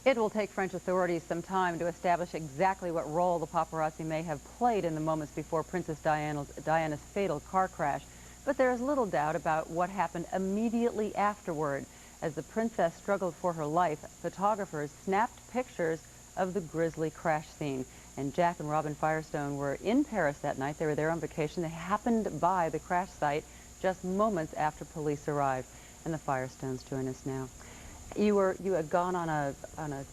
It will take French authorities some time to establish exactly what role the paparazzi may have played in the moments before Princess Diana's fatal car crash. But there is little doubt about what happened immediately afterward. As the princess struggled for her life, photographers snapped pictures of the grisly crash scene. And Jack and Robin Firestone were in Paris that night. They were there on vacation. They happened by the crash site just moments after police arrived. And the Firestones join us now. You had gone on a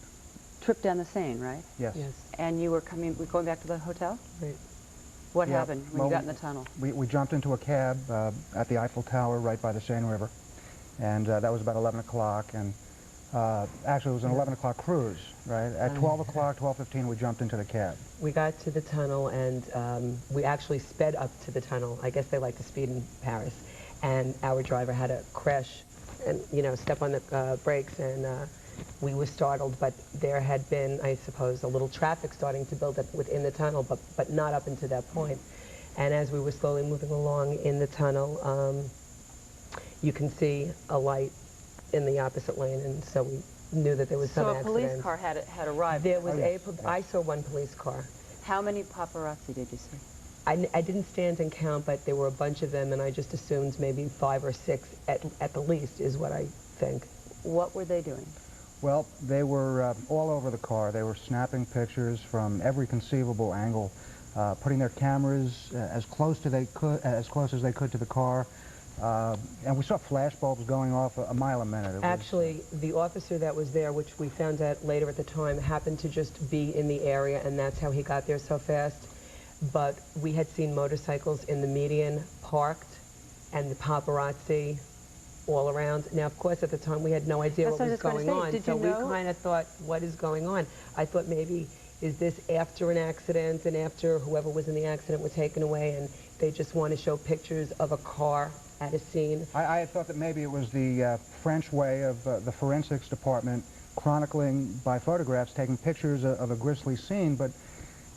trip down the Seine, right? Yes. Yes. And you were going back to the hotel? Right. What happened when you got in the tunnel? We jumped into a cab at the Eiffel Tower right by the Seine River, and that was about 11 o'clock, and actually it was an 11 o'clock cruise, right? At 12 o'clock, 12:15, we jumped into the cab. We got to the tunnel, and we actually sped up to the tunnel. I guess they like to speed in Paris. And our driver had a crash and, step on the brakes, and we were startled, but there had been, I suppose, a little traffic starting to build up within the tunnel, but not up until that point. And as we were slowly moving along in the tunnel, you can see a light in the opposite lane, and so we knew that there was some accident. So a police car had arrived? There was I saw one police car. How many paparazzi did you see? I didn't stand and count, but there were a bunch of them, and I just assumed maybe 5 or 6 at the least is what I think. What were they doing? Well, they were all over the car. They were snapping pictures from every conceivable angle, putting their cameras as close as they could to the car, and we saw flash bulbs going off a mile a minute. Actually, the officer that was there, which we found out later at the time, happened to just be in the area, and that's how he got there so fast. But we had seen motorcycles in the median parked, and the paparazzi all around. Now, of course, at the time we had no idea what was going on, so we kind of thought, what is going on? I thought maybe, is this after an accident, and after whoever was in the accident were taken away, and they just want to show pictures of a car at a scene? I had thought that maybe it was the French way of the forensics department chronicling by photographs, taking pictures of a grisly scene, but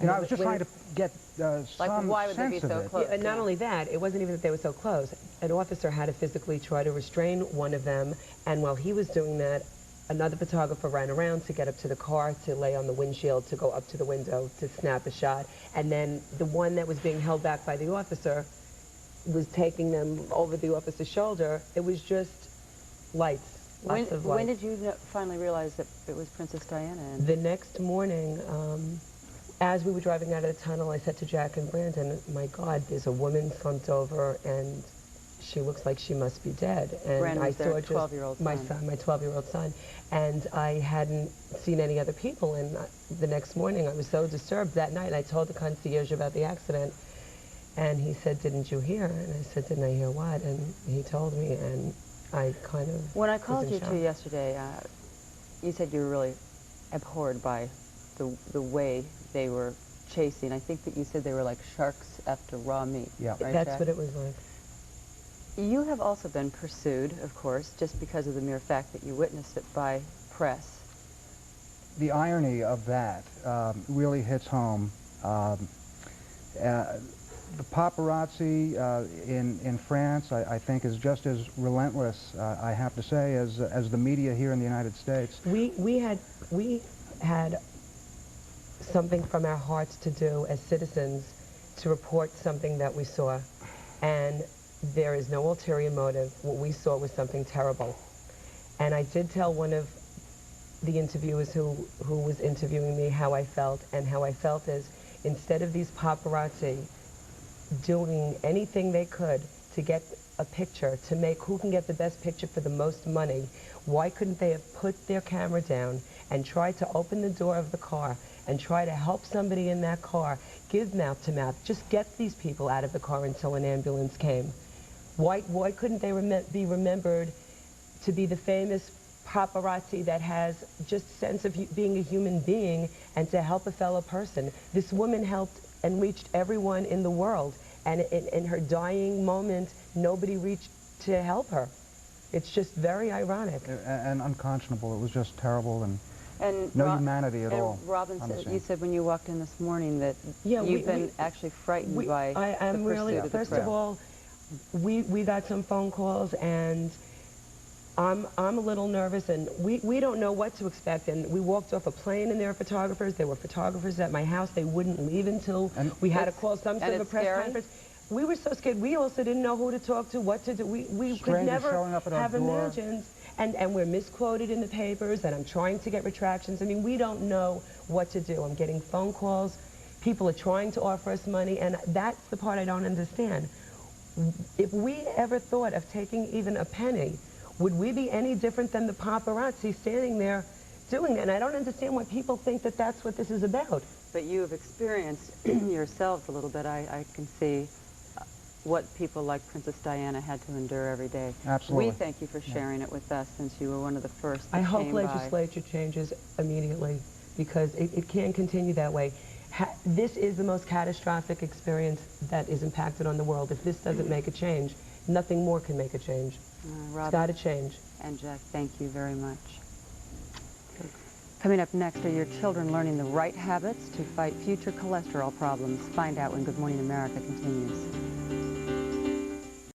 I was just trying to get some why would they be sense so of it. close? Yeah, and not only that, it wasn't even that they were so close. An officer had to physically try to restrain one of them, and while he was doing that, another photographer ran around to get up to the car, to lay on the windshield, to go up to the window, to snap a shot. And then the one that was being held back by the officer was taking them over the officer's shoulder. It was just lights, lots of lights. When did you finally realize that it was Princess Diana? The next morning, as we were driving out of the tunnel, I said to Jack and Brandon, my God, there's a woman slumped over, and she looks like she must be dead. And Brandon's I saw their just 12-year-old my son. son, my 12-year-old son, and I hadn't seen any other people. And the next morning, I was so disturbed that night. I told the concierge about the accident, and he said, "Didn't you hear?" And I said, "Didn't I hear what?" And he told me, and I kind of When I called you two yesterday, you said you were really abhorred by the way they were chasing. I think that you said they were like sharks after raw meat. Yeah. Right, That's Jack? what it was like. You have also been pursued, of course, just because of the mere fact that you witnessed it by press. The irony of that really hits home. The paparazzi in France, I think, is just as relentless, I have to say, as the media here in the United States. We had something from our hearts to do as citizens to report something that we saw, and there is no ulterior motive. What we saw was something terrible. And I did tell one of the interviewers who was interviewing me how I felt, and how I felt is, instead of these paparazzi doing anything they could to get a picture, to make who can get the best picture for the most money, why couldn't they have put their camera down and tried to open the door of the car and try to help somebody in that car, give mouth to mouth, just get these people out of the car until an ambulance came? Why couldn't they be remembered to be the famous paparazzi that has just sense of being a human being and to help a fellow person? This woman helped and reached everyone in the world, and in her dying moment, nobody reached to help her. It's just very ironic. And unconscionable. It was just terrible, and no humanity at all. Robin, you said when you walked in this morning that you've been actually frightened by I am really, the pursuit of the first press. of all, we got some phone calls, and I'm a little nervous, and we don't know what to expect. And we walked off a plane, and there were photographers. There were photographers at my house. They wouldn't leave until we had to call some sort of a press conference. We were so scared. We also didn't know who to talk to, what to do. We could never have imagined. And we're misquoted in the papers, and I'm trying to get retractions. I mean, we don't know what to do. I'm getting phone calls. People are trying to offer us money, and that's the part I don't understand. If we ever thought of taking even a penny, would we be any different than the paparazzi standing there doing that? And I don't understand why people think that that's what this is about. But you have experienced yourselves a little bit. I can see what people like Princess Diana had to endure every day. Absolutely. We thank you for sharing it with us, since you were one of the first that I hope came legislature changes immediately, because it can't continue that way. This is the most catastrophic experience that is impacted on the world. If this doesn't make a change, nothing more can make a change. It's got to change. And Jack, thank you very much. Coming up next, are your children learning the right habits to fight future cholesterol problems? Find out when Good Morning America continues.